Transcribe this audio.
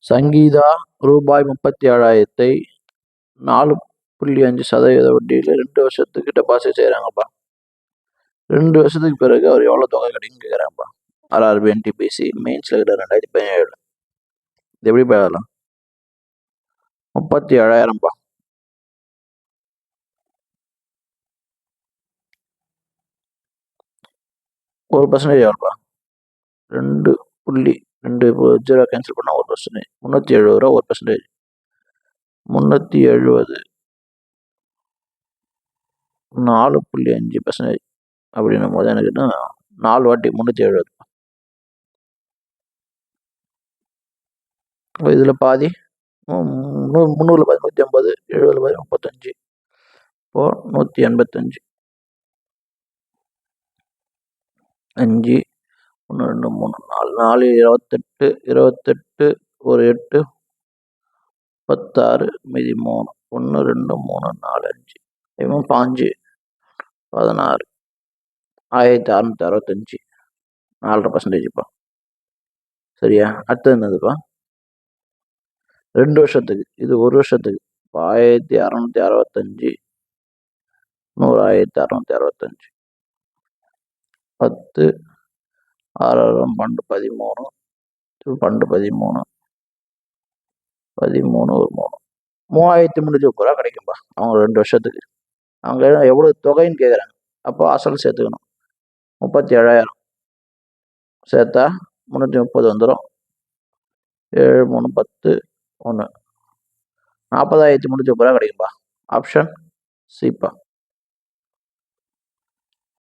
சங்கீதா ரூபாய் 37,000 4.5% வட்டியில் 2 வருஷத்துக்கு டெபாசிட் செய்கிறாங்கப்பா. 2 வருஷத்துக்கு பிறகு அவர் எவ்வளோ தொகை கிடைக்குன்னு கேட்குறாங்கப்பா. RRB NTPC மெயின்ஸில் கிட்ட 2017. இது எப்படி போயிடலாம்? 37,000பா. ஒரு பர்சன்டேஜ் எவ்வளோப்பா? 2.2 கேன்சல் பண்ணால் 1%. 370 ரூபா 1%. 370 4.5% அப்படின்னும் போது எனக்கு 4 வாட்டி 370. இதில் பாதி 300 பாதி 150, 70 பாதி 35, இப்போ 185. 5 1 2 3 4 4 28 28 ஒரு 8 16 மீதி 3 1 2 3 4 5 5 16 1665 4.5%. சரியா? அடுத்தது என்னதுப்பா? 2 வருஷத்துக்கு. இது 1 வருஷத்துக்கு 1665 100 1665 10 6 12 13 12 13 13 ஒரு 3 3,330 ரூபா கிடைக்கும்பா அவங்க 2 வருஷத்துக்கு. அவங்க எவ்வளோ தொகைன்னு கேட்குறாங்க. அப்போ அசல் சேர்த்துக்கணும். 37,000 சேர்த்தா 330 வந்துடும். 7 3 10 1 40,330 ரூபா கிடைக்கும்பா. ஆப்ஷன் சிப்பா.